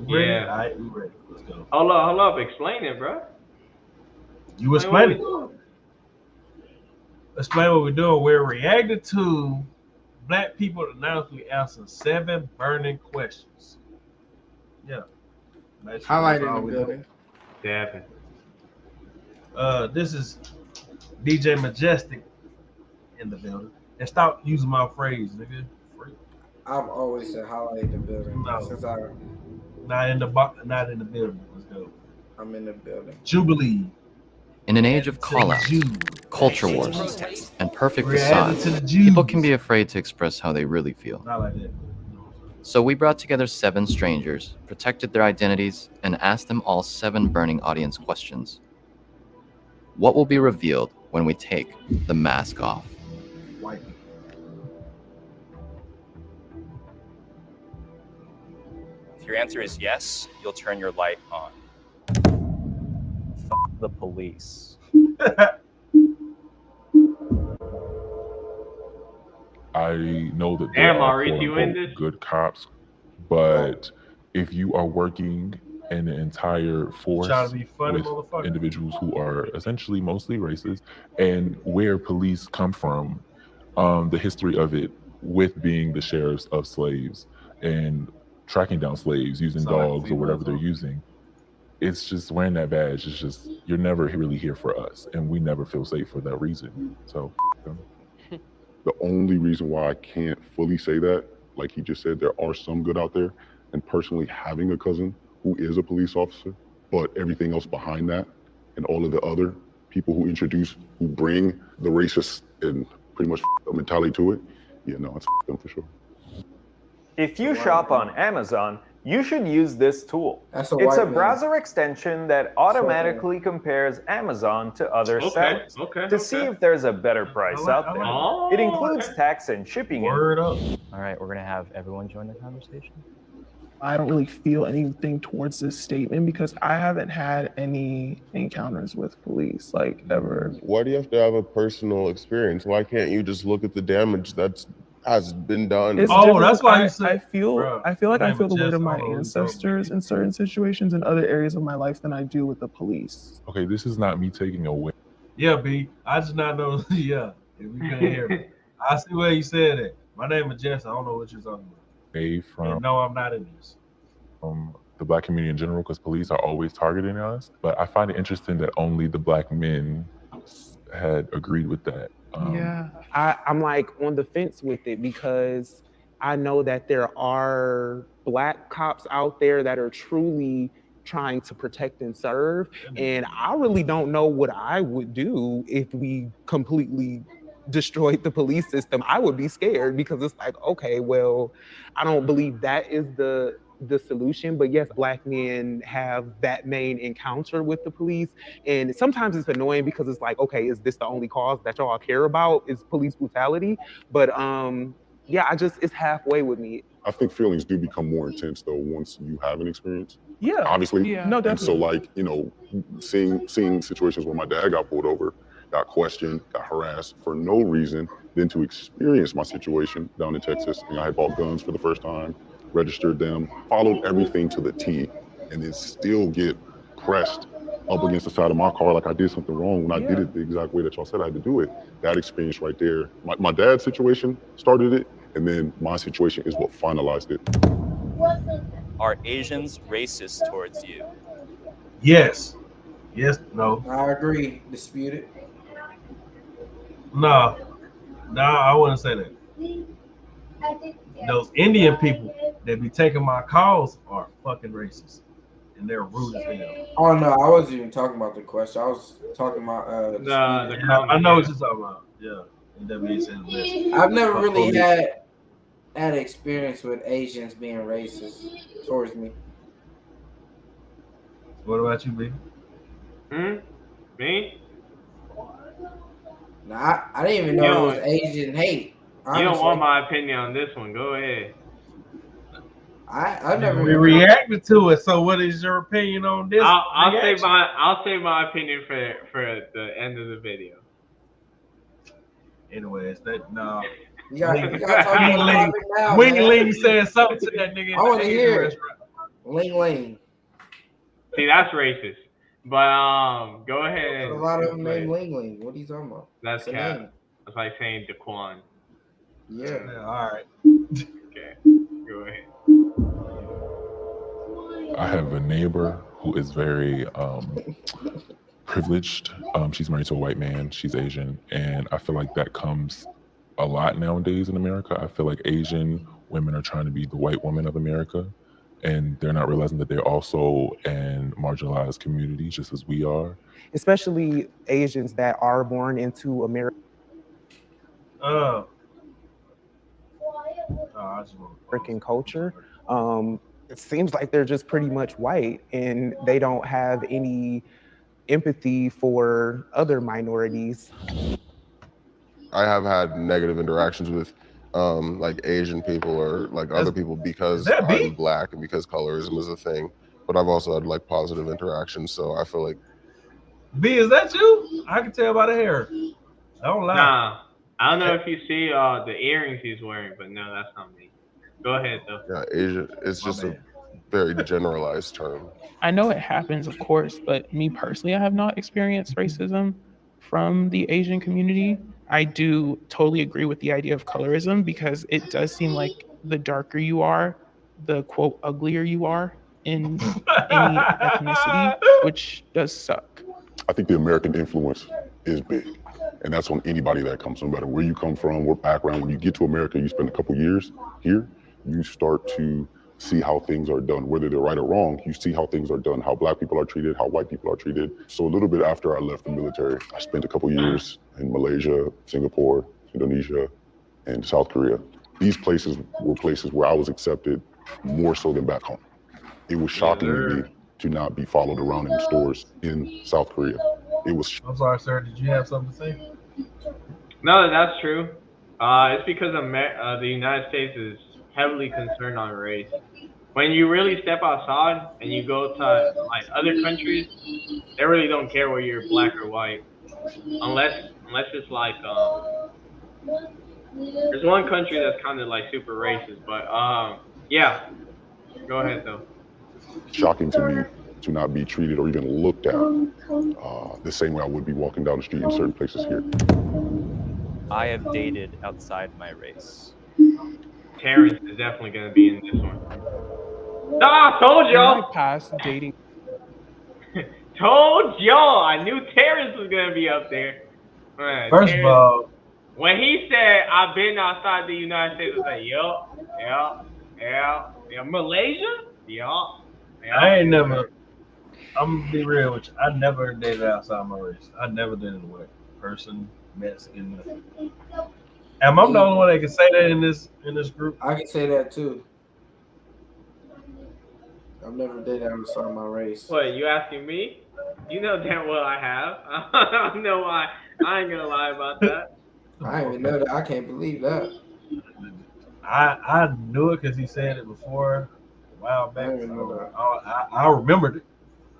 Ready? All Yeah. right, we ready. Let's go. Hold up. Explain it, bro. You Explain what explain we it. doing. Explain what we're doing. We're reacting to black people announce we answer 7 burning questions. Yeah, basically that's Highlight in all the we do. building. Dapping. This is DJ Majestic in the building. And stop using my phrase, nigga. Free. I've always said highlight in the building No, since not in the building. Let's go. I'm in the building. Jubilee. In an age of To the call-outs, Jews. culture wars, and perfect We're adding facades, to the Jews. people can be afraid to express how they really feel. Not like that. So we brought together 7 strangers, protected their identities, and asked them all 7 burning audience questions. What will be revealed when we take the mask off? White people. If your answer is yes, you'll turn your light on. Fuck the police. I know that Damn, there are Maurice, you in this? good cops, but if you are working in an entire force Trying to be funny, with motherfucker. individuals who are essentially mostly racist, and where police come from, the history of it with being the sheriffs of slaves and tracking down slaves using Sound like dogs or whatever they're females, using, it's just wearing that badge. It's just, you're never really here for us, and we never feel safe for that reason. So them. The only reason why I can't fully say that, like he just said, there are some good out there. And personally, having a cousin who is a police officer, but everything else behind that, and all of the other people who bring the racist and pretty much mentality to it, yeah, no, it's them for sure. If you shop on Amazon, you should use this tool. That's a It's a white man. browser extension that automatically compares Amazon to other sellers to see if there's a better price out there. Oh, It includes tax and shipping. Word up. All right, we're gonna have everyone join the conversation. I don't really feel anything towards this statement because I haven't had any encounters with police, like, ever. Why do you have to have a personal experience? Why can't you just look at the damage that's has been done? It's Oh, different. that's why you I said, feel bro, I feel like I name feel the was weight Jess. of my I don't know what you're talking ancestors in certain situations in other areas of my life than I do with the police. Okay, this is not me taking away. Yeah, B. I just not know. Yeah, if you couldn't hear me. I see where you said it. My name is Jess. I don't know what you're talking about. From And no, I'm not in this. the black community in general, because police are always targeting us. But I find it interesting that only the black men had agreed with that. Yeah, I'm like on the fence with it because I know that there are black cops out there that are truly trying to protect and serve. And I really don't know what I would do if we completely destroyed the police system. I would be scared because it's like, okay, well, I don't believe that is the solution. But yes, black men have that main encounter with the police. And sometimes it's annoying because it's like, okay, is this the only cause that y'all care about is police brutality? But yeah, it's halfway with me. I think feelings do become more intense though once you have an experience. Yeah, obviously. Yeah. No, And so, definitely. like, you know, seeing situations where my dad got pulled over, got questioned, got harassed for no reason, then to experience my situation down in Texas, and I had bought guns for the first time, registered them, followed everything to the T, and then still get pressed up against the side of my car like I did something wrong when I did it the exact way that y'all said I had to do it. That experience right there, my dad's situation started it, and then my situation is what finalized it. Are Asians racist towards you? Yes. Yes. No. I agree. Disputed. No. No, I wouldn't say that. Those Indian people that be taking my calls are fucking racist. And they're rude as hell. Oh no, I wasn't even talking about the question. I was talking about I know what you're talking about. Yeah. And that means I've never really had experience with Asians being racist towards me. What about you, B? Me? Nah, I didn't even know it was Asian hate. Honestly. You don't want my opinion on this one. Go ahead. I never. We reacted to it. So, what is your opinion on this? I'll save my opinion for the end of the video. Anyways, that no. You gotta talk about the topic now, Wing man. Ling said something to that nigga. I want to hear it. Ling Ling. See, that's racist. But go ahead A and lot of them play. named Ling Ling. What are you talking about? That's It's a cap. name. That's like saying Daquan. Yeah. All right. Okay. Go ahead. I have a neighbor who is very privileged. She's married to a white man. She's Asian, and I feel like that comes a lot nowadays in America. I feel like Asian women are trying to be the white woman of America, and they're not realizing that they're also in marginalized communities just as we are. Especially Asians that are born into American culture. It seems like they're just pretty much white and they don't have any empathy for other minorities. I have had negative interactions with like Asian people or like other people because I'm black and because colorism is a thing. But I've also had like positive interactions, so I feel like. B, is that you? I can tell by the hair. Don't lie. Nah, I don't know if you see the earrings he's wearing, but no, that's not me. Go ahead though. Yeah, Asian. It's just a very generalized term. I know it happens, of course, but me personally, I have not experienced racism from the Asian community. I do totally agree with the idea of colorism because it does seem like the darker you are, the quote uglier you are in any ethnicity, which does suck. I think the American influence is big, and that's on anybody that comes, no matter where you come from, what background. When you get to America, you spend a couple years here, you start to see how things are done, whether they're right or wrong. You see how things are done, how black people are treated, how white people are treated. So a little bit after I left the military, I spent a couple years in Malaysia, Singapore, Indonesia, and South Korea. These places were places where I was accepted more so than back home. It was shocking to me to not be followed around in stores in South Korea. It was. I'm sorry, sir. Did you have something to say? No, that's true. It's because the United States is heavily concerned on race. When you really step outside and you go to like other countries, they really don't care whether you're black or white, unless it's like there's one country that's kind of like super racist, but yeah. Go ahead though. Shocking to me to not be treated or even looked at the same way I would be walking down the street in certain places here. I have dated outside my race. Terrence is definitely going to be in this one. I told y'all. Past dating. Told y'all. I knew Terrence was going to be up there. First of all, when he said I've been outside the United States, I said, yeah. Malaysia? Yeah. I ain't never. I'm gonna be real with you. I never dated outside my race. I never dated a white person, Mexican, nothing. Am I the only one that can say that in this group? I can say that too. I've never dated outside my race. What, you asking me? You know damn well I have. I know why. I ain't gonna lie about that. I didn't even know that. I can't believe that. I knew it because he said it before a while back. I remembered it.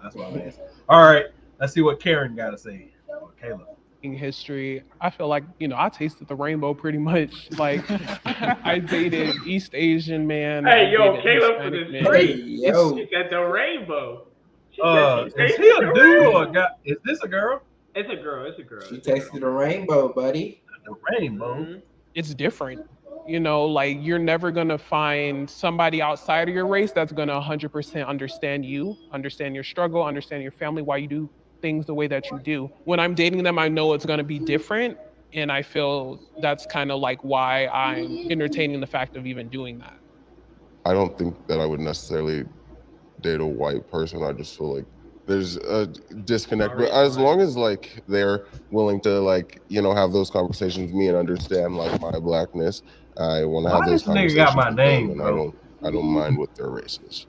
That's why I'm asking. All right, let's see what Karen got to say. Or Caleb. In history, I feel like, I tasted the rainbow pretty much. Like, I dated East Asian man. Hey, yo, Caleb for the street. He said the rainbow. Is he a dude or a guy? Is this a girl? It's a girl. She tasted the rainbow, buddy. The rainbow. Mm-hmm. It's different. Like you're never gonna find somebody outside of your race that's gonna 100% understand you, understand your struggle, understand your family, why you do things the way that you do. When I'm dating them, I know it's gonna be different, and I feel that's kind of like why I'm entertaining the fact of even doing that. I don't think that I would necessarily date a white person. I just feel like there's a disconnect. But as long as like they're willing to like, have those conversations with me and understand like my blackness, I want to have those conversations. Got my name, and I don't mind what their race is.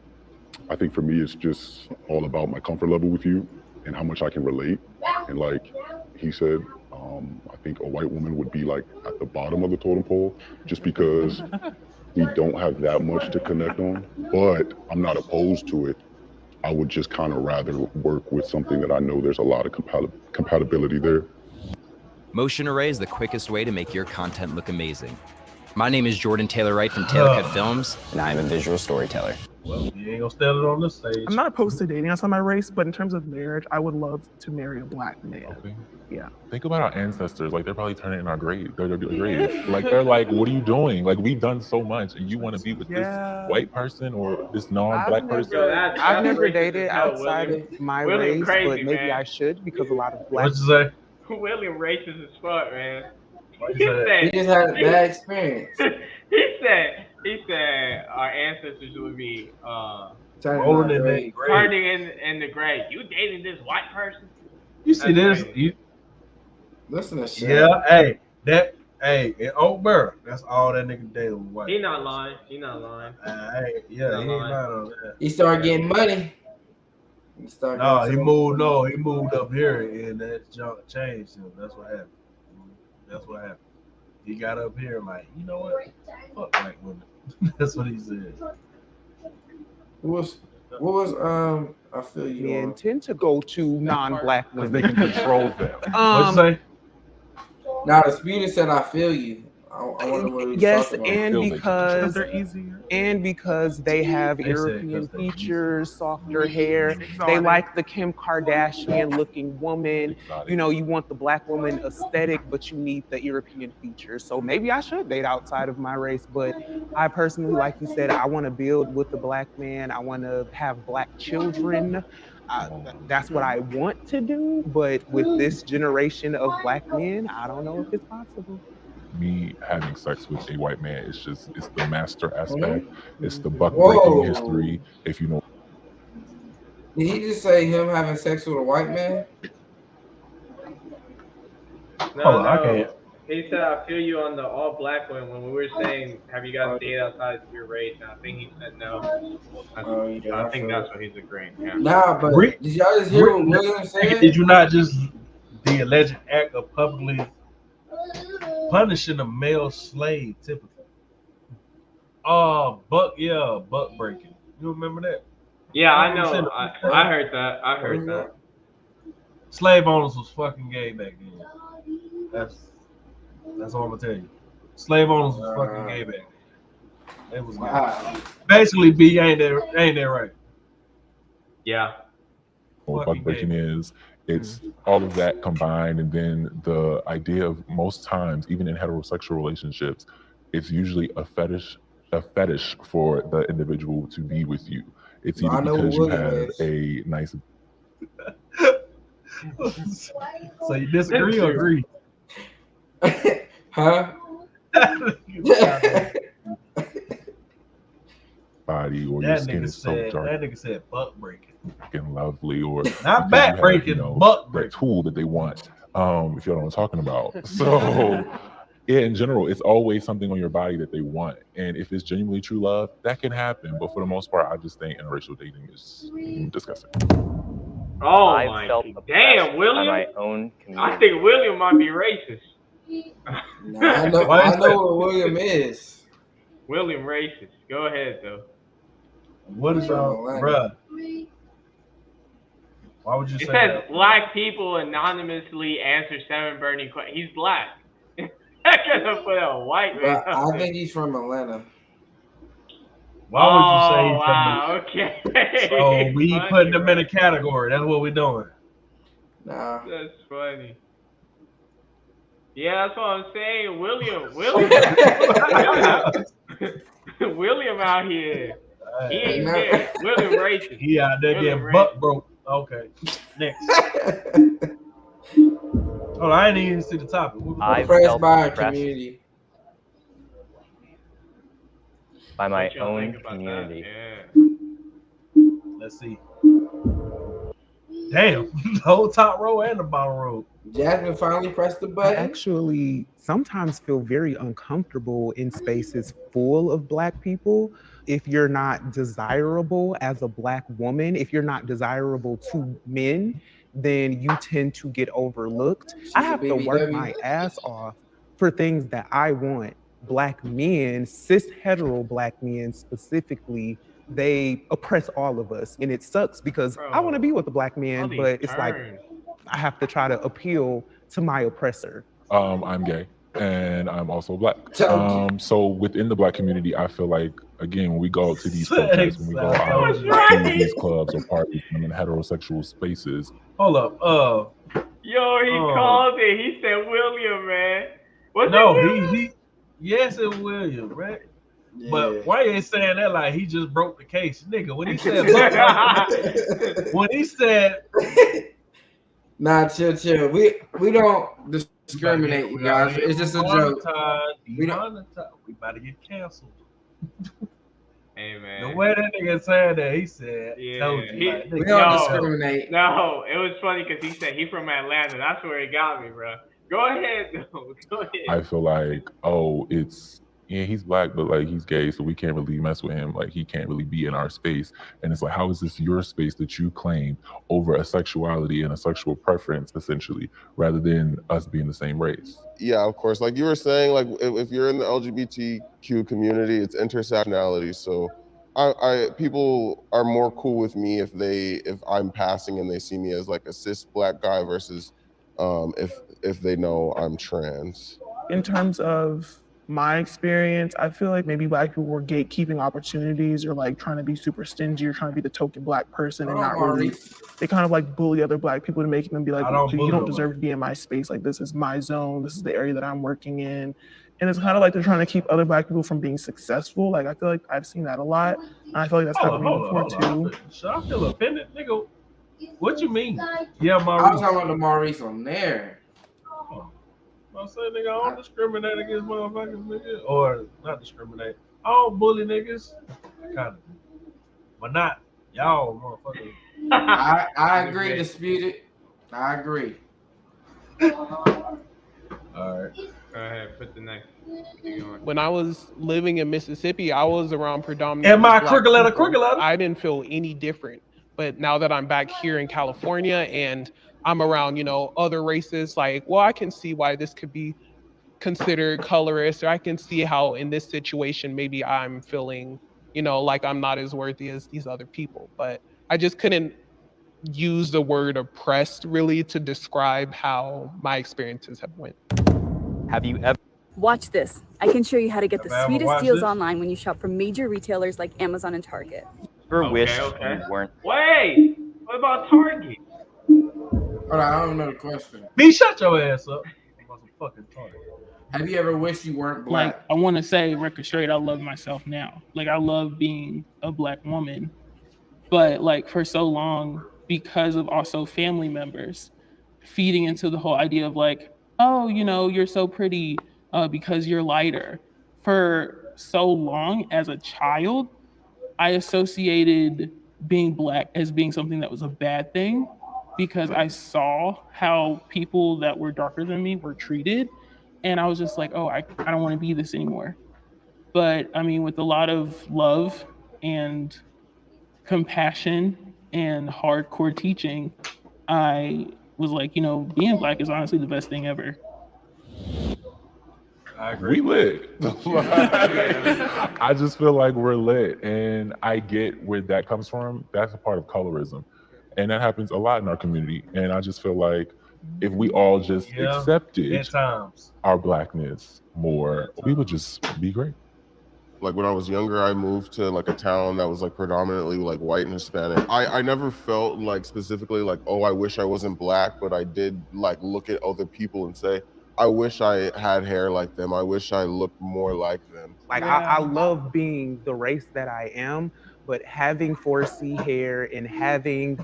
I think for me, it's just all about my comfort level with you and how much I can relate. And like he said, I think a white woman would be like at the bottom of the totem pole, just because we don't have that much to connect on. But I'm not opposed to it. I would just kind of rather work with something that I know there's a lot of compatibility there. Motion Array is the quickest way to make your content look amazing. My name is Jordan Taylor Wright from Taylor Cut Films, and I am a visual storyteller. Well, you ain't gonna stand it on this stage. I'm not opposed to dating outside my race, but in terms of marriage, I would love to marry a black man. Okay. Yeah. Think about our ancestors. Like they're probably turning in our grave. They're grave. Like they're like, what are you doing? Like we've done so much, and you want to be with this white person or this non-black person? I've never dated outside of my race, crazy, but maybe man. I should because a lot of black. What'd you say? William racist as fuck, man. He just had a bad experience. he said our ancestors would be rolling in that grave. turning in the grave. You dating this white person? You see this? Listen to shit. Yeah, in Oakboro, that's all that nigga dated was white. He not lying. He ain't lying lying on that. He started getting money. He moved up here and that junk changed him. That's what happened. He got up here like, you know what? Fuck white women. That's what he said. What was I feel you. Men tend to go to non-black women. They can control them. What'd you say? Now the speaker said, "I feel you." I wonder what he was Yes, talking about. and because they're easier. And because they have European features, softer hair, they like the Kim Kardashian looking woman. You know, you want the black woman aesthetic, but you need the European features. So maybe I should date outside of my race, but I personally, like you said, I want to build with the black man. I want to have black children. That's what I want to do, but with this generation of black men, I don't know if it's possible. Me having sex with a white man, it's the master aspect. It's the buck breaking history. If you know. Did he just say him having sex with a white man? No. He said, "I feel you on the all black one." When we were saying, "Have you guys dated outside of your race?" And I think he said no. I think that's what he's agreeing. Yeah. Nah, but did y'all just hear what William said? Did you not just the alleged act of publicly punishing a male slave typically? Buck breaking. You remember that? Yeah, I know. I heard that. Slave owners was fucking gay back then. That's all I'm gonna tell you. Slave owners was fucking gay back then. It was gay. Basically, B ain't that right? Yeah. What buck breaking is, it's all of that combined, and then the idea of most times, even in heterosexual relationships, it's usually a fetish for the individual to be with you. It's either because you have a nice. So you disagree or agree? Huh? Body or that your skin is so dark. dark. That nigga said butt breaking. Fucking lovely, or not back breaking, butt breaking. The tool that they want. If you know what I'm talking about. So yeah, in general, it's always something on your body that they want. And if it's genuinely true love, that can happen. But for the most part, I just think interracial dating is disgusting. Oh my damn, William! My own community. I think William might be racist. I know what William is. William racist. Go ahead though. What is y'all, bruh? Why would you say that? It says black people anonymously answer 7 burning questions. He's black. I couldn't put a white man. I think he's from Atlanta. Why would you say he's from okay. So we putting them in a category. That's what we're doing. Nah. That's funny. Yeah, that's what I'm saying. William William out here. He ain't there. William racist. He out there getting butt broke. Okay. Next. Oh, I didn't even see the topic. Oppressed by our community. By my own community. Yeah. Let's see. Damn, the whole top row and the bottom row. Jasmine finally pressed the button. I actually sometimes feel very uncomfortable in spaces full of black people. If you're not desirable as a black woman, if you're not desirable to men, then you tend to get overlooked. I have to work my ass off for things that I want. Black men, cis hetero black men specifically, they oppress all of us. And it sucks because I want to be with a black man, but it's like I have to try to appeal to my oppressor. I'm gay and I'm also black. So within the black community, I feel like again, when we go out to these protests, when we go out to these clubs or parties, and in heterosexual spaces. Hold up. Yo, he called it. He said William, man. Was it William? he yes, it William, right? Yeah. But why you ain't saying that like he just broke the case, nigga? When he said, when he said, nah, chill. We don't discriminate, you guys. It's just a joke. We about to get canceled. Hey man. The way that nigga said that, he said, "Told you." Like, we don't discriminate. No, it was funny because he said he from Atlanta. That's where he got me, bro. Go ahead, though. Go ahead. I feel like, he's black, but like he's gay, so we can't really mess with him. Like he can't really be in our space. And it's like, how is this your space that you claim over a sexuality and a sexual preference, essentially, rather than us being the same race? Yeah, of course. Like you were saying, like if you're in the LGBTQ community, it's intersectionality. So people are more cool with me if I'm passing and they see me as like a cis black guy versus if they know I'm trans. In terms of my experience, I feel like maybe black people were gatekeeping opportunities or like trying to be super stingy or trying to be the token black person and not really. They kind of like bully other black people to make them be like, you don't deserve to be in my space. Like this is my zone. This is the area that I'm working in. And it's kind of like they're trying to keep other black people from being successful. Like I feel like I've seen that a lot. And I feel like that's happening before too. Should I feel offended, nigga? What you mean? Yeah, Maurice. I was talking about the Maurice on there. I say, nigga, I don't discriminate against motherfuckers, nigga. Or not discriminate. I don't bully niggas. Kind of. But not y'all, motherfuckers. I agree, disputed. I agree. All right. Go ahead, put the next. When I was living in Mississippi, I was around predominantly. Am I crooked letter? I didn't feel any different. But now that I'm back here in California and I'm around, other races, like, well, I can see why this could be considered colorist, or I can see how in this situation, maybe I'm feeling, like I'm not as worthy as these other people. But I just couldn't use the word oppressed really to describe how my experiences have went. Have you ever? Watch this. I can show you how to get the Have I ever sweetest watched deals this? online when you shop from major retailers like Amazon and Target. Wish okay. you weren't. Wait, what about Target? Hold on, I don't know the question. B, shut your ass up. I'm about some fucking Target. Have you ever wished you weren't black? Like, I want to say, record straight, I love myself now. Like, I love being a black woman. But, like, for so long, because of also family members feeding into the whole idea of, like, oh, you're so pretty because you're lighter. For so long as a child, I associated being black as being something that was a bad thing because I saw how people that were darker than me were treated. And I was just like, oh, I don't want to be this anymore. But I mean, with a lot of love and compassion and hardcore teaching, I was like, being black is honestly the best thing ever. I agree. We lit. I just feel like we're lit, and I get where that comes from. That's a part of colorism, and that happens a lot in our community. And I just feel like if we all just accepted our blackness more, we would just be great. Like when I was younger, I moved to like a town that was like predominantly like white and Hispanic. I never felt like specifically like, oh, I wish I wasn't black, but I did like look at other people and say, I wish I had hair like them. I wish I looked more like them. Like I love being the race that I am, but having 4C hair and having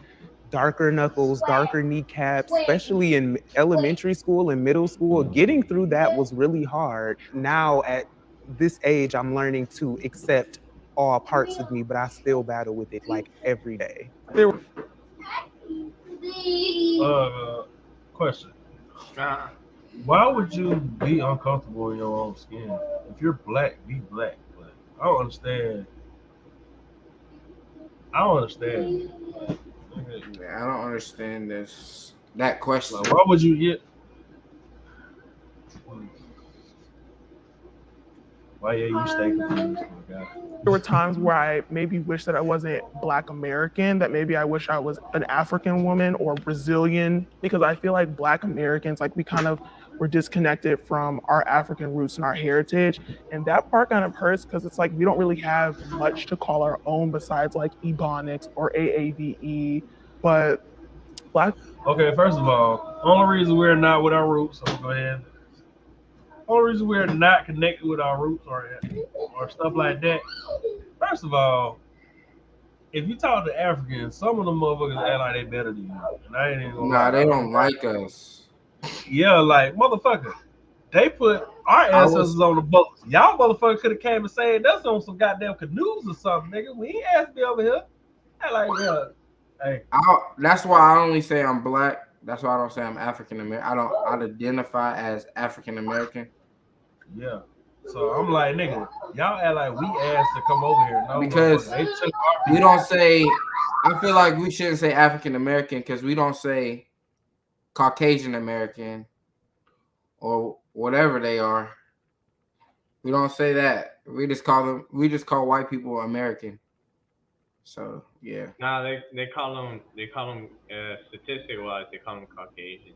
darker knuckles, darker kneecaps, especially in elementary school and middle school, getting through that was really hard. Now at this age, I'm learning to accept all parts of me, but I still battle with it like every day. Question. Why would you be uncomfortable in your own skin? If you're black, be black. But I don't understand. Yeah, I don't understand that question. Like, why would you get? Why you stay confused? There were times where I maybe wish that I wasn't Black American, that maybe I wish I was an African woman or Brazilian, because I feel like Black Americans, like we kind of were disconnected from our African roots and our heritage. And that part kind of hurts because it's like we don't really have much to call our own besides like Ebonics or AAVE. But Black. Okay, first of all, only reason we're not with our roots, I'm gonna go ahead. Only reason we're not connected with our roots or stuff like that. First of all, if you talk to Africans, some of them motherfuckers act like they better than you. And I ain't even gonna lie. Nah, they don't like us. Yeah, like motherfucker. They put our ancestors on the boats. Y'all motherfuckers could have came and saved us on some goddamn canoes or something, nigga. We ain't asked to be over here. I like, yeah. Hey. That's why I only say I'm Black. That's why I don't say I'm African American. I identify as African American. Yeah. So I'm like, nigga, y'all act like we asked to come over here. No, because we don't say. I feel like we shouldn't say African American because we don't say Caucasian American or whatever they are. We don't say that. We just call white people American. So yeah. Nah, they call them statistic wise they call them Caucasian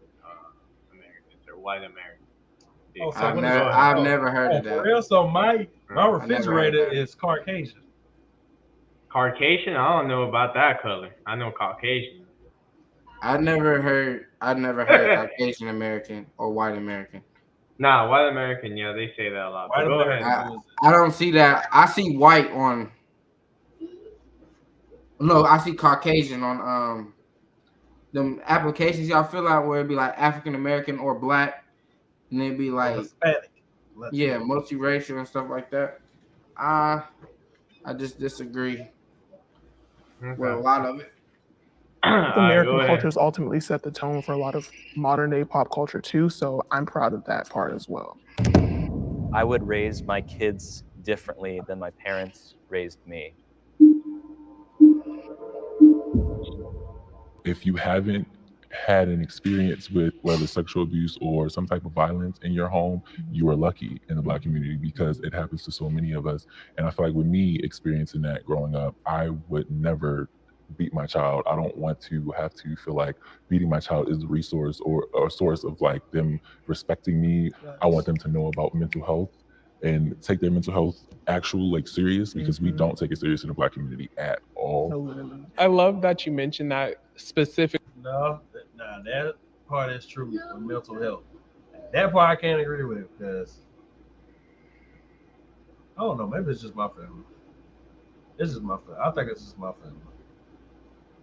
Americans or white Americans. Oh, so I've never heard of that. For real, so my refrigerator is Caucasian. Caucasian? I don't know about that color. I know Caucasian. I never heard Caucasian American or white American. Nah, white American, yeah, they say that a lot. But go ahead. I don't see that. I see white on. No, I see Caucasian on them applications y'all fill out where it'd be like African American or Black, and it'd be like Hispanic. Yeah, multiracial and stuff like that. I just disagree with a lot of it. American cultures ultimately set the tone for a lot of modern day pop culture too, so I'm proud of that part as well. I would raise my kids differently than my parents raised me. If you haven't had an experience with whether sexual abuse or some type of violence in your home, you are lucky in the Black community because it happens to so many of us. And I feel like with me experiencing that growing up, I would never beat my child. I don't want to have to feel like beating my child is a resource or a source of like them respecting me. Yes. I want them to know about mental health and take their mental health like serious because we don't take it serious in the Black community at all. I love that you mentioned that specific. No, that part is true with mental health. That part I can't agree with because I don't know. Maybe it's just my family. It's just my family. I think it's just my family.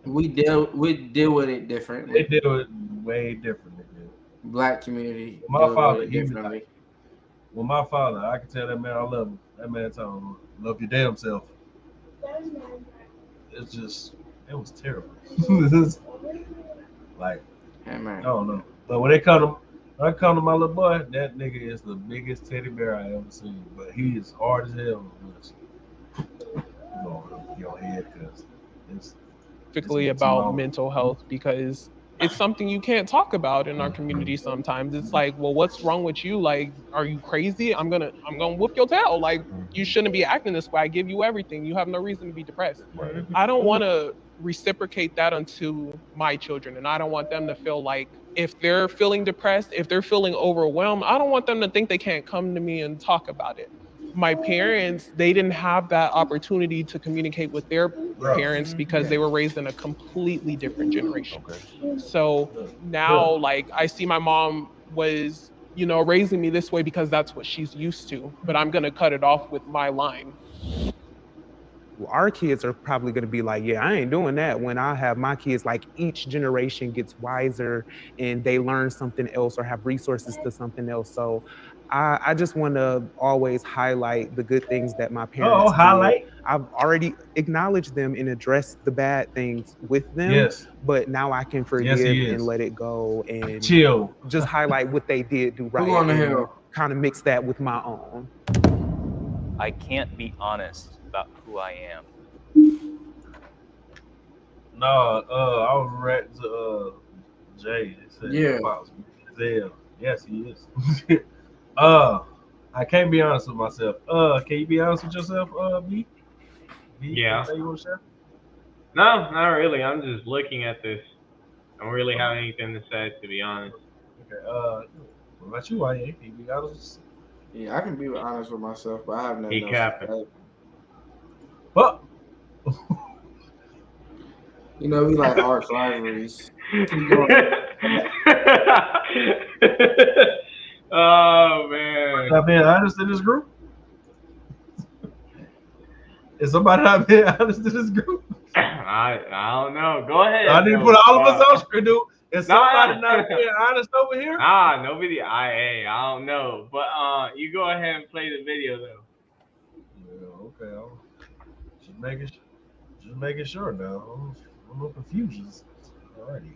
We deal with it differently. They deal with it way differently. Black community. My father, differently. Well, my father, I can tell that man I love him. That man told him, love your damn self. It's just, it was terrible. Like, I don't know. But when I come to my little boy, that nigga is the biggest teddy bear I ever seen. But he is hard as hell. Your head, because it's specifically about mental health because it's something you can't talk about in our community sometimes. It's like, well, what's wrong with you? Like, are you crazy? I'm gonna whoop your tail. Like, you shouldn't be acting this way. I give you everything. You have no reason to be depressed. Right. I don't want to reciprocate that onto my children, and I don't want them to feel like if they're feeling depressed, if they're feeling overwhelmed, I don't want them to think they can't come to me and talk about it. My parents, they didn't have that opportunity to communicate with their parents because they were raised in a completely different generation. So now, like, I see my mom was, raising me this way because that's what she's used to, but I'm going to cut it off with my line. Well, our kids are probably going to be like, yeah, I ain't doing that. When I have my kids, like each generation gets wiser and they learn something else or have resources to something else. So I just want to always highlight the good things that my parents did. I've already acknowledged them and addressed the bad things with them, but now I can forgive and let it go and chill. Just highlight what they did do right and kind of mix that with my own. I can't be honest about who I am. No, I was read to Jay. It said, yeah. Yes, he is. I can't be honest with myself. Can you be honest with yourself, B? B, Yeah. anything you want to share? No, not really. I'm just looking at this. I don't really have anything to say, to be honest. Okay. What about you, YA? Can you be honest? Yeah, I can be honest with myself, but I have nothing He else to capping. say. But You know, we like arch rivalries. Keep going. Oh man. not being honest in this group? Is somebody not being honest in this group? I don't know. Go ahead. I need to put all of us on screen, dude. Is somebody not being honest over here? Nah, nobody. I don't know. But you go ahead and play the video though. Yeah, okay. Just making sure now. I'm no confusions. Alrighty.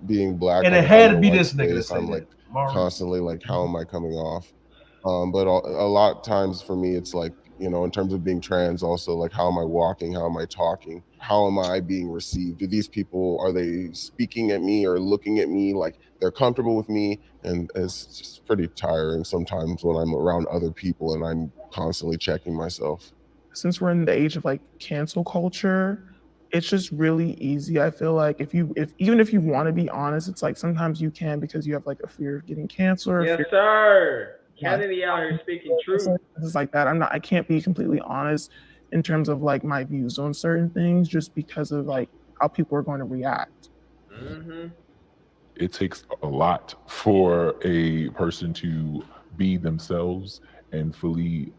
Being black, And like, it if had I'm to in be white this nigga to space, say I'm that. like Marvin. constantly like, how am I coming off? But a lot of times for me, it's like, you know, in terms of being trans, also like, how am I walking? How am I talking? How am I being received? Do these people, are they speaking at me or looking at me like they're comfortable with me? And it's just pretty tiring sometimes when I'm around other people and I'm constantly checking myself. Since we're in the age of like cancel culture, it's just really easy. I feel like if even if you want to be honest, it's like sometimes you can because you have like a fear of getting canceled. Or Yes, fear sir. Kennedy out here speaking truth. It's like that. I can't be completely honest in terms of like my views on certain things just because of like how people are going to react. Mm-hmm. It takes a lot for a person to be themselves and fully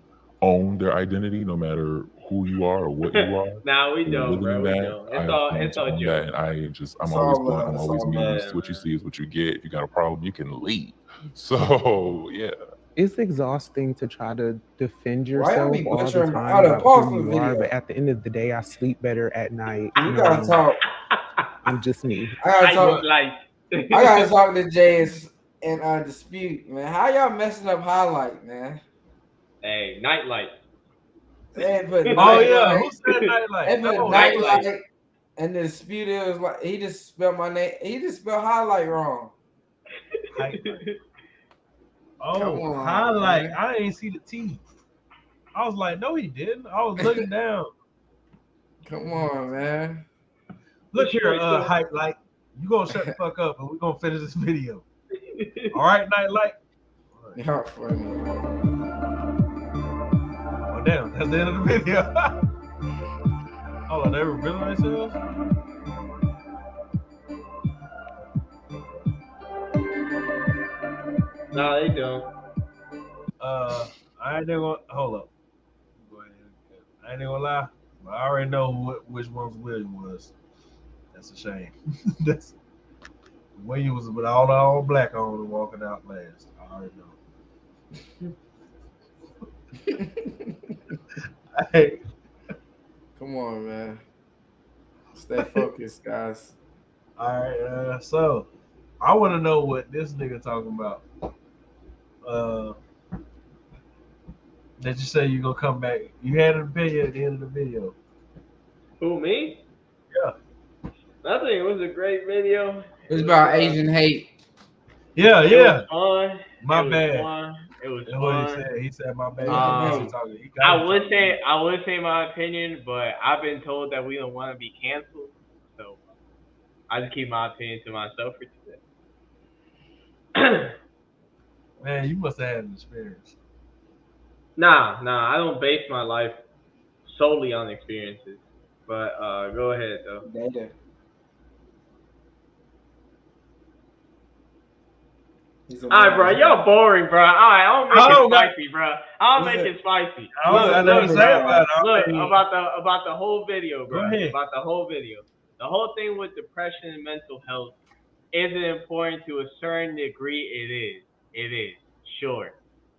own their identity, no matter who you are or what you are. Nah, we don't, Living in bro. We that, don't. I've come It's to all own joke. that, and I'm It's always all blunt. love. I'm It's always all me. love. What you see is what you get. If you got a problem, you can leave. So yeah, It's exhausting to try to defend Why y'all yourself be all the butchering? time Hold on, about pause who for the you are, video. but at the end of the day, I sleep better at night. We gotta talk. I'm just me. I gotta I talk to Jay and Dispute, man. How y'all messing up highlight, man? Hey, nightlight. They put Oh yeah, nightlight. who said nightlight? They put No, nightlight, and the Dispute was like he just spelled my name. He just spelled highlight wrong. Oh, on, highlight. man. I ain't see the T. I was like, no, he didn't. I was looking down. Come on, man. Look here, hype light. You gonna shut the fuck up and we're gonna finish this video. All right, nightlight. Y'all funny. Oh damn, that's the end of the video. Oh, they revealing themselves? No, they don't. I ain't gonna hold up. Go ahead. I ain't gonna lie. But I already know which one's William was. That's a shame. That's William was with all black on and walking out last. I already know. Hey. Come on, man. Stay focused, guys. All right, so I want to know what this nigga talking about. That you say you gonna come back. You had an opinion at the end of the video. Who, me? Yeah. I think it was a great video. It's about Asian hate. Yeah, It yeah. was fun. My it bad. Was fun. It was That's fun. what he said. He said my bad. I would say my opinion, but I've been told that we don't want to be canceled, so I just keep my opinion to myself for today. Man, you must have had an experience. Nah, I don't base my life solely on experiences. But go ahead though. Data. Alright, bro, y'all boring, bro. Alright, I don't make it spicy, bro. I'll make it spicy. Look, about the whole video, bro. About the whole video. The whole thing with depression and mental health isn't important to a certain degree. It is, sure.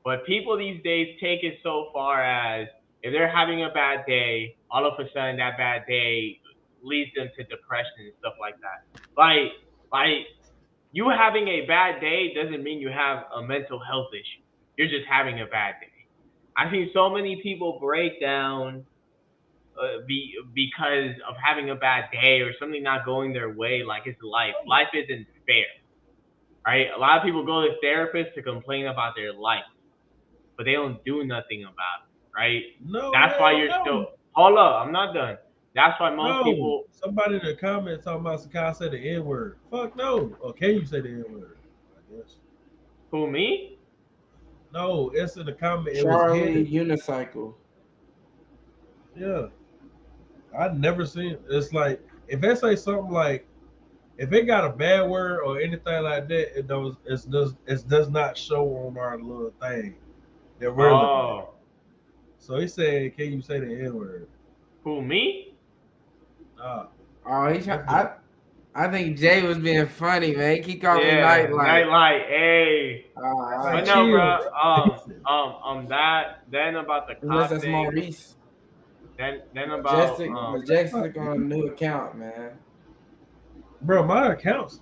But people these days take it so far as if they're having a bad day, all of a sudden that bad day leads them to depression and stuff like that. Like you having a bad day doesn't mean you have a mental health issue. You're just having a bad day. I've seen so many people break down because of having a bad day or something not going their way. Like it's life. Life isn't fair. right? A lot of people go to therapists to complain about their life, but they don't do nothing about it, right? No, That's why hell you're no. still. Hold up, I'm not done. That's why most No, people. somebody in the comments talking about Sakai said the N word. Fuck no. Or can you say the N word? I guess. Who, me? No, it's in the comment. It was Charlie hidden. Unicycle. Yeah, I never seen. It's like if they say something like, if it got a bad word or anything like that, it does not show on our little thing that we're looking at. Oh, So he said, "Can you say the N word?" who, me? Nah, Oh, I think Jay was being funny, man. He called me Yeah, Nightlight. nightlight. Hey. I But like no, chill, bro. bro. That. Then about the unless cop that's thing. Maurice. Then about Majestic on a new account, man. Bro, my accounts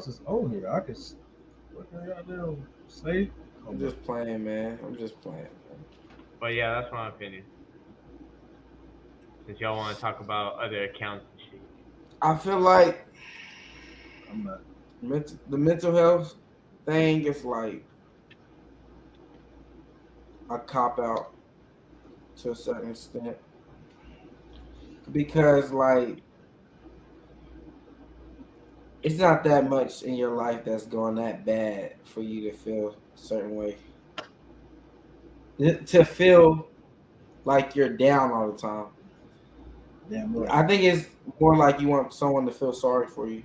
is on here. I can goddamn say. I'm just playing, man. I'm just playing. Man. But yeah, that's my opinion. Since y'all want to talk about other accounts and shit. I feel like I'm not. the mental health thing is like a cop out to a certain extent because like it's not that much in your life that's going that bad for you to feel a certain way. To feel like you're down all the time. Damn right. I think it's more like you want someone to feel sorry for you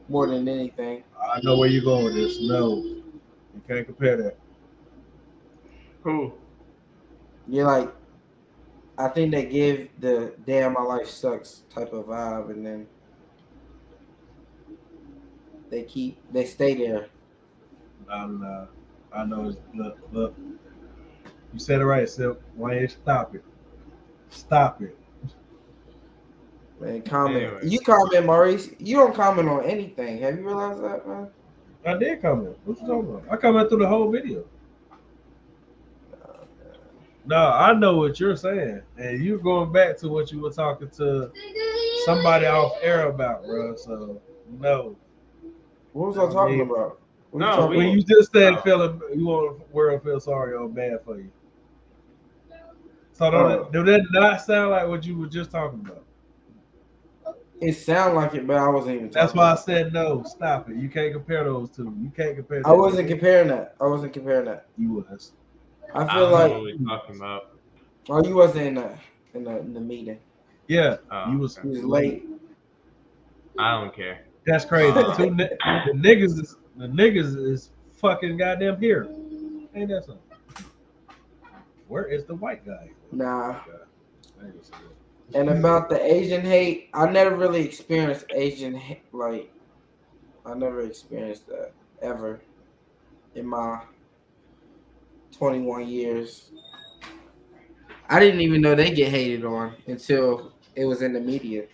more than anything. I know where you're going with this. No, you can't compare that. Who? You're like, I think they give the "damn my life sucks" type of vibe, and then they stay there. Nah. I know. Look. You said it right, Silk. Why you stop it? Stop it. Man, comment. Anyway. You comment, Maurice. You don't comment on anything. Have you realized that, man? I did comment. What you talking about? I comment through the whole video. No, I know what you're saying, and you're going back to what you were talking to somebody off air about, bro. So no. What was I talking about? When you just said feeling, you want the world to feel sorry or bad for you. So did that not sound like what you were just talking about? It sounded like it, but I wasn't even. That's why I said no. Stop it. You can't compare those two. You can't compare. I wasn't comparing that. You was. I feel like. Know what we're talking about. Oh, you wasn't in the meeting. Yeah, you was late. I don't care. That's crazy. The niggas is fucking goddamn here. Ain't that something? Where is the white guy? Nah. And about the Asian hate, I never really experienced Asian hate. Like, I never experienced that ever in my 21 years. I didn't even know they get hated on until it was in the media.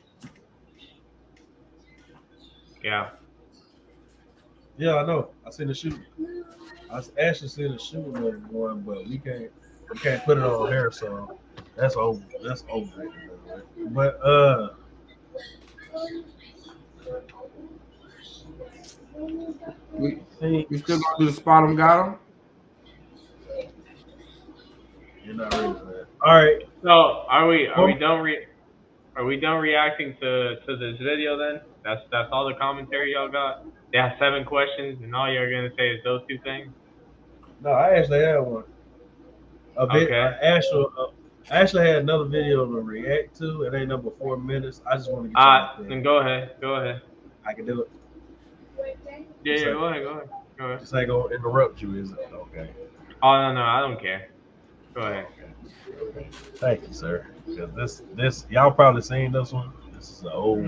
Yeah. Yeah, I know. I seen the shooting. I actually seen the shooting of one, but we can't put it on here, so that's over. That's over. But we still gonna do the spot 'em got 'em. You're not ready for that. All right. So are we done reacting to this video then? That's all the commentary y'all got? They have 7 questions and all you're gonna say is those 2 things? No, I actually had one. Okay. I actually had another video to react to. It ain't number 4 minutes. I just want to get y'all Then go ahead. I can do it. Yeah, go ahead. This ain't gonna interrupt you, is it? Okay. Oh no, I don't care. Go ahead. Okay. Thank you, sir. Because this y'all probably seen this one. This is an old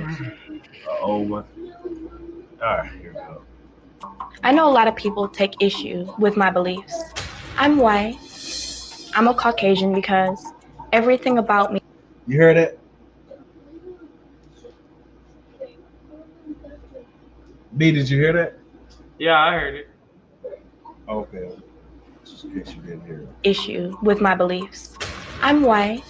one. All right, here we go. I know a lot of people take issue with my beliefs. I'm white. I'm a Caucasian because everything about me. You heard that? B, did you hear that? Yeah, I heard it. Okay. Just in case you didn't hear it. Issue with my beliefs. I'm white.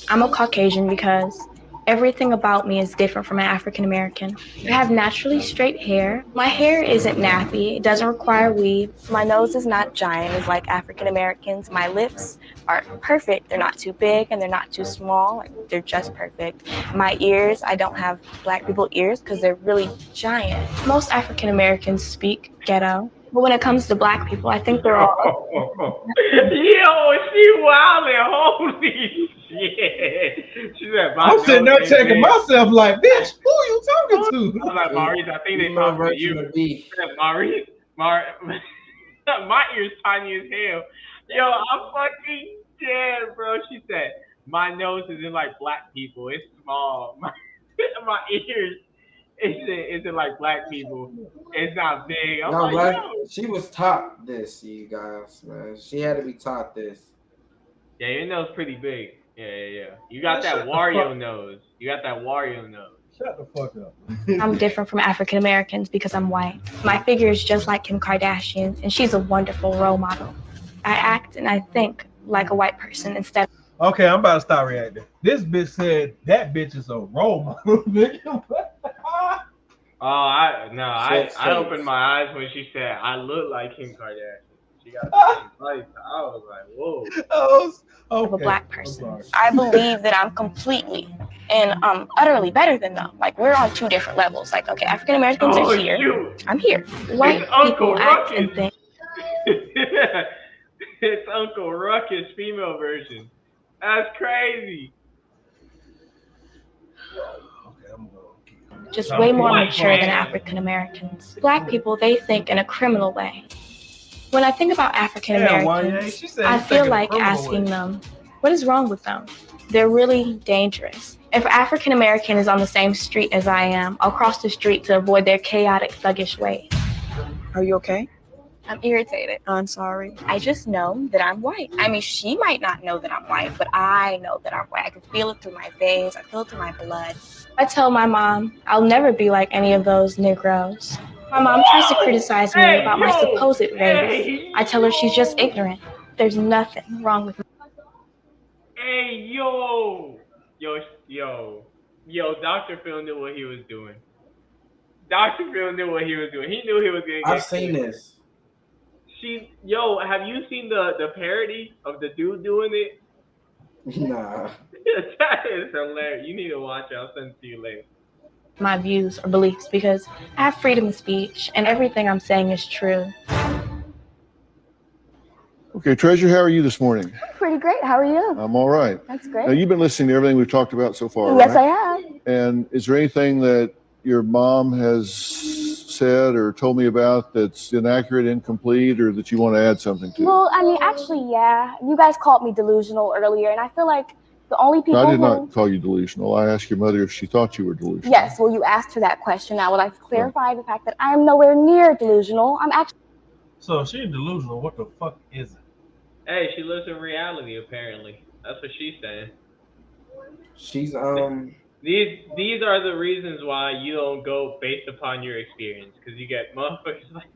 I'm a Caucasian because Everything about me is different from an African American. I have naturally straight hair. My hair isn't nappy. It doesn't require weave. My nose is not giant as like African Americans. My lips are perfect. They're not too big and they're not too small. Like, they're just perfect. My ears, I don't have black people ears because they're really giant. Most African Americans speak ghetto. But when it comes to black people, I think they're all. Yo, she wildin'. Holy shit. She said, I'm sitting there checking myself like, bitch, who are you talking to? I was like, Maurice, I think they Female talking to version you. of B. Maurice, my ear's tiny as hell. Yo, I'm fucking dead, bro. She said, my nose isn't like black people. It's small. My ears isn't like black people. It's not big. I'm No, like, black. yo. She was taught this, you guys, man. She had to be taught this. Yeah, your nose pretty big. Yeah. You got that Wario nose. You got that Wario nose. Shut the fuck up. I'm different from African Americans because I'm white. My figure is just like Kim Kardashian, and she's a wonderful role model. I act and I think like a white person instead. Okay, I'm about to stop reacting. This bitch said that bitch is a role model. I opened my eyes when she said I look like Kim Kardashian. She got the same body type. I was like, whoa. Of a black person. I believe that I'm completely and utterly better than them. Like, we're on two different levels. Like, okay, African Americans are here. Shoot. I'm here. White It's Uncle people act Ruckus. and think. It's Uncle Ruckus female version. That's crazy. Just way more mature than African Americans. Black people, they think in a criminal way. When I think about African Americans, I feel like asking them, what is wrong with them? They're really dangerous. If African American is on the same street as I am, I'll cross the street to avoid their chaotic, thuggish ways. Are you okay? I'm irritated. I'm sorry. I just know that I'm white. I mean, she might not know that I'm white, but I know that I'm white. I can feel it through my veins. I feel it through my blood. I tell my mom, I'll never be like any of those Negroes. My mom tries to criticize me about my supposed race. I tell her she's just ignorant. There's nothing wrong with me. Hey, yo, Dr. Phil knew what he was doing. Dr. Phil knew what he was doing. He knew he was gonna get I've seen this. Have you seen the parody of the dude doing it? Nah. That is hilarious. You need to watch it. I'll send it to you later. My views or beliefs because I have freedom of speech and everything I'm saying is true. Okay, Treasure, how are you this morning? Pretty great. How are you? I'm all right. That's great. Now, you've been listening to everything we've talked about so far, Yes, right? I have. And is there anything that your mom has said or told me about that's inaccurate, incomplete, or that you want to add something to? Well, I mean, actually, yeah. You guys called me delusional earlier, and I feel like the only people No, I did not call you delusional. I asked your mother if she thought you were delusional. Yes, well, you asked her that question. I would like to clarify the fact that I am nowhere near delusional. I'm actually. So if she's delusional, what the fuck is it? Hey, she lives in reality, apparently. That's what she's saying. She's These are the reasons why you don't go based upon your experience, because you get motherfuckers like.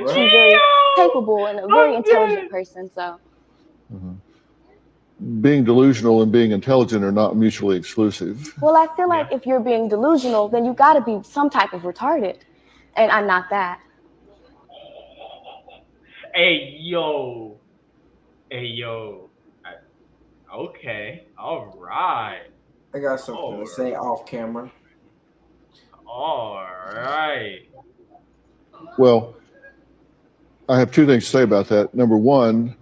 She's very capable and a very intelligent person, so. Being delusional and being intelligent are not mutually exclusive. Well, I feel like if you're being delusional, then you got to be some type of retarded, and I'm not that. Hey, yo. Okay. All right. I got something to say off camera. All right. Well, I have two things to say about that. Number one,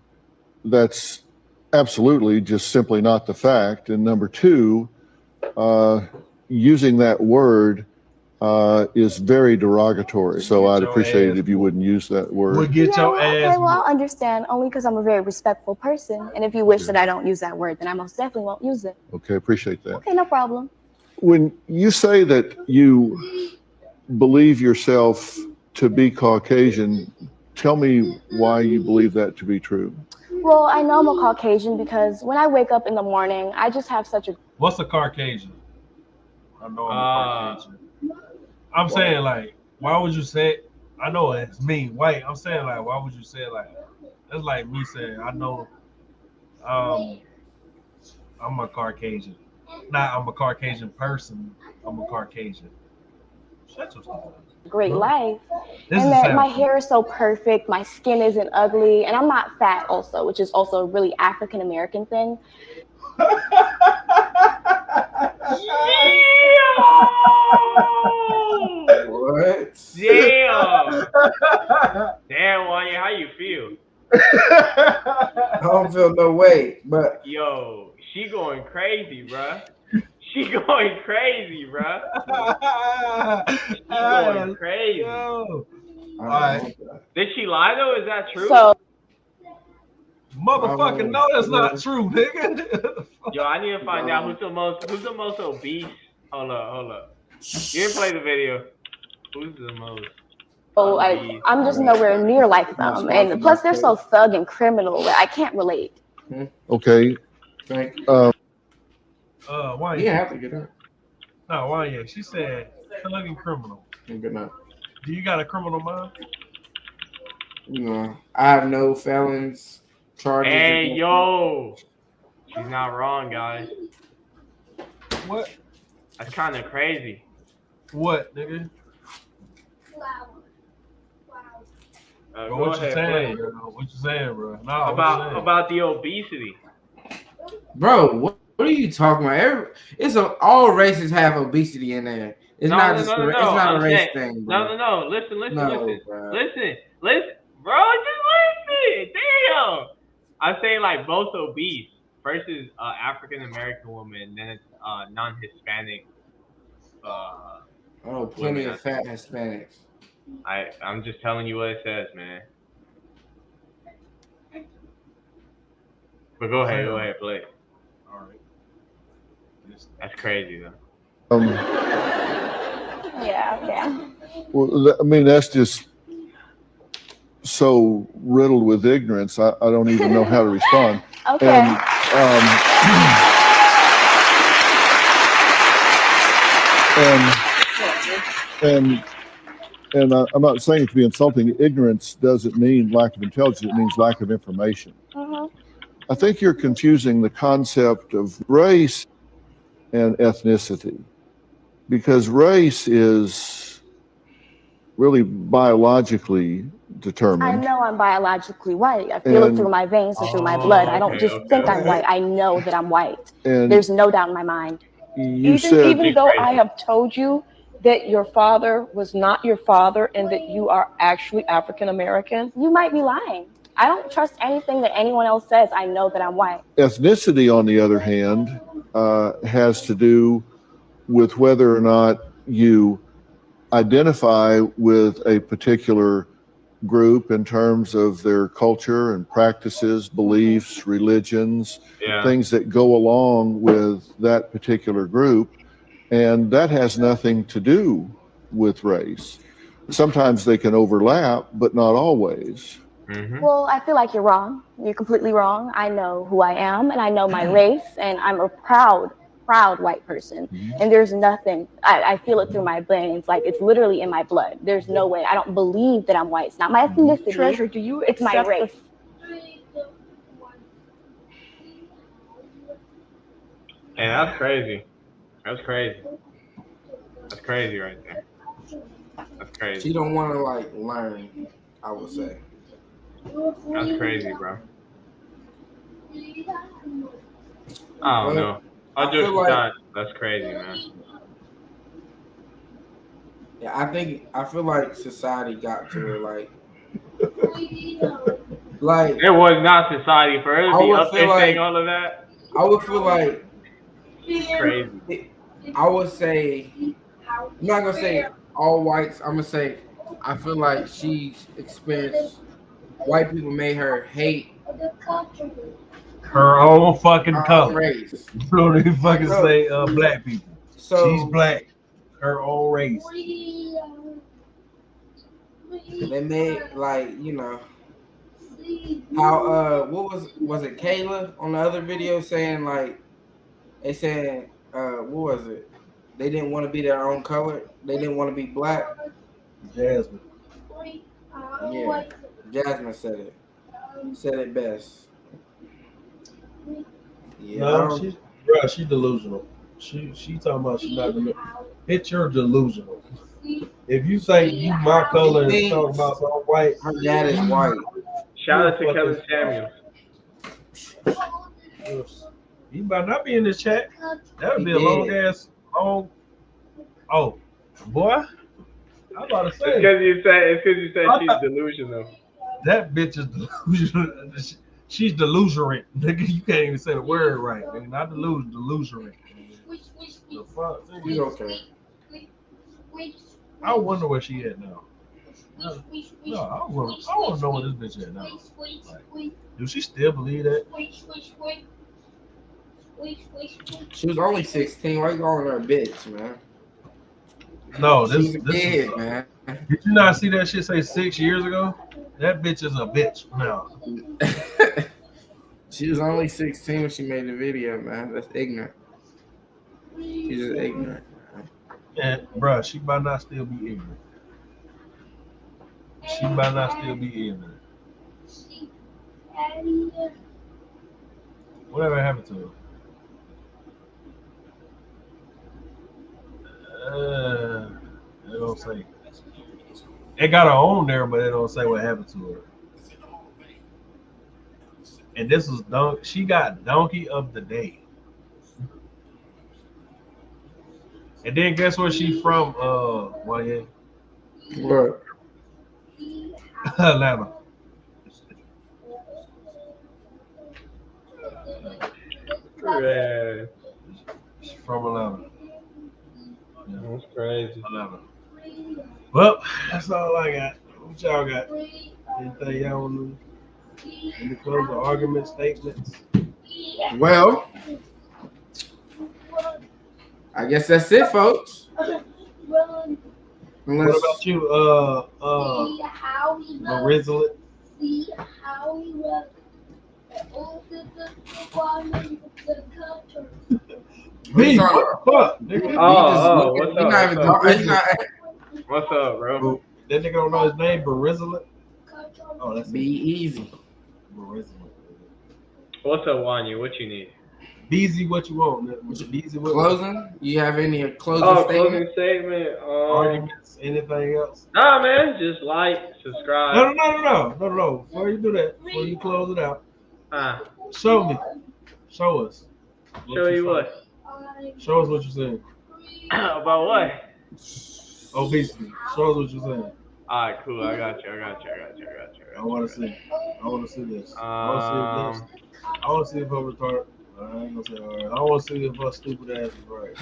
that's absolutely just simply not the fact. And number two, using that word is very derogatory. So I'd appreciate it if you wouldn't use that word. Would get your ass. Okay, well, I'll understand, only because I'm a very respectful person. And if you wish that I don't use that word, then I most definitely won't use it. Okay, appreciate that. Okay, no problem. When you say that you believe yourself to be Caucasian, tell me why you believe that to be true. Well, I know I'm a Caucasian because when I wake up in the morning, I just have such a... What's a Caucasian? I know I'm a Caucasian. I'm saying, like, why would you say, I know it's me, white. I'm saying, like, why would you say it like, that's like me saying, I know I'm a Caucasian. Not I'm a Caucasian person. I'm a Caucasian. Shut your stupid ass. Great life. This And is that my Sam. hair is so perfect, my skin isn't ugly, and I'm not fat also, which is also a really African American thing. What? Damn. Damn, Wanya, how you feel? I don't feel no way, but Yo, she going crazy, bruh. She going crazy, bruh. She going crazy. Yo. All right. Did she lie though? Is that true? So Motherfucking no, that's not true, nigga. Yo, I need to find out who's the most obese. Hold up. You didn't play the video. Who's the most obese? I'm just nowhere near like them. And plus they're so thug and criminal that I can't relate. Okay. Why? You have to get up. No, why? Yeah, she said thug and criminal. Good enough. Do you got a criminal mind? You know, I have no felons charges. Hey, yo. She's not wrong, guys. What? That's kind of crazy. What, nigga? Bro, Go what you ahead, saying, play. bro? What you saying, bro? No, About the obesity. Bro, what are you talking about? All races have obesity in there. It's not just it's not a race thing, bro. No. Listen. Bro. Listen. Bro, just listen. Damn. I'm saying like both obese versus African American woman, then it's non-Hispanic. Plenty of fat Hispanics. I'm just telling you what it says, man. But go ahead, play. All right. That's crazy though. Yeah. Well, I mean, that's just so riddled with ignorance. I don't even know how to respond. Okay. And I'm not saying it to be insulting. Ignorance doesn't mean lack of intelligence. It means lack of information. I think you're confusing the concept of race and ethnicity, because race is really biologically determined. I know I'm biologically white. I feel it through my veins and through my blood. I don't just think I'm white. I know that I'm white. There's no doubt in my mind. Even though I have told you that your father was not your father and that you are actually African American, you might be lying. I don't trust anything that anyone else says. I know that I'm white. Ethnicity, on the other hand, has to do with whether or not you identify with a particular group in terms of their culture and practices, beliefs, religions, things that go along with that particular group. And that has nothing to do with race. Sometimes they can overlap, but not always. Well, I feel like you're wrong. You're completely wrong. I know who I am and I know my race, and I'm a proud white person. And there's nothing, I feel it through my veins. Like it's literally in my blood. There's no way. I don't believe that I'm white. It's not my ethnicity. Treasure, do you It's my accept race. Hey, that's crazy. That's crazy right there. That's crazy. She don't want to like learn, I would say. That's crazy, bro. I don't know. That's crazy, man. Yeah, I feel like society got to her like it was not society for her to be up there saying all of that. I would feel like crazy. I would say, I'm not gonna say all whites. I'm gonna say I feel like she's experienced. White people made her hate her own fucking color. Race. Don't even fucking say black people. So she's black. Her own race. They made like, you know, how what was it Kayla on the other video saying like they said what was it? They didn't want to be their own color. They didn't want to be black. Jasmine. Yeah, Jasmine said it. Said it best. Yeah, no, Bro, she delusional. She talking about she not delusional. Bitch, you're delusional. If you think you my color and talk about some white, her dad is white. Shout out to Kevin Samuels. He might not be in this chat. That would He be a long did. ass long. Oh, boy, I'm about to It's say because you said she's delusional. that bitch is delusional. She's delusional. Nigga, you can't even say the word right. Nigga, not delusional. The fuck? He's okay. I wonder where she at now. No, I want to know where this bitch at now. Like, do she still believe that? She was only 16. Why you calling her a bitch, man? No, She's this a this kid, is. man. Did you not see that shit say 6 years ago? That bitch is a bitch now. She was only 16 when she made the video, man. That's ignorant. She's just ignorant. And bruh, she might not still be ignorant. She might not still be ignorant. Whatever happened to her? They don't say. It got her on there, but they don't say what happened to her. And this was she got Donkey of the Day. And then guess where she from? Wanye? What? Atlanta. Man. She's from Atlanta. Yeah. That's crazy. Atlanta. Well, that's all I got. What y'all got? Anything y'all want to? Any closing argument statements? Well, I guess that's it, folks. What about you, Marizzle? B, what the fuck? What's up, bro? That nigga don't know his name, Marizzle? Oh, that's Be easy. Marizzle. What's up, Wanya? What you need? Beezy, what you want? Beezy, what closing? You have any closing statement? Closing statement. Arguments? Anything else? Nah, man. Just like, subscribe. No. Before you do that, before you close it out, show me. Show us. Show you what? Show us what you're saying. About what? Obesity. Show us what you're saying. All right, cool. I got you. I want to see. I want to see this. I want to see if I'm retarded. I ain't gonna say all right. I want to see if her stupid ass is right.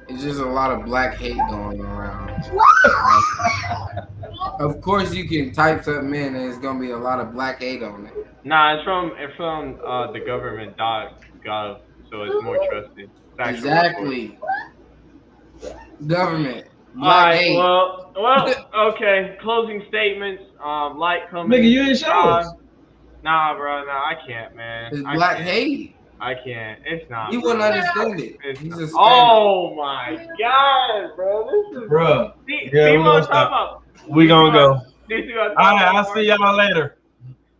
It's just a lot of black hate going around. Of course, you can type something in, and it's gonna be a lot of black hate on it. Nah, it's from the government.gov, so it's more trusted. Exactly. Government. Black hate. Well, okay. Closing statements. Like, comment. Nigga, you ain't show us. Nah, bro. Nah, I can't, man. It's black hate. I can't. It's not. You wouldn't understand it. Oh my god, bro. This is. Bro. See Yeah, what I'm talking about? We gonna go. You see what I'm talking Alright, about? I'll see y'all later.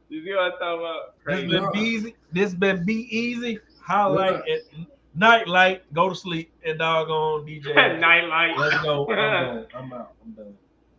You see what I'm talking about? Crazy. This been Be Easy. Highlight at Nightlight. Go to sleep and doggone DJ. Nightlight. Let's go. I'm out. I'm done.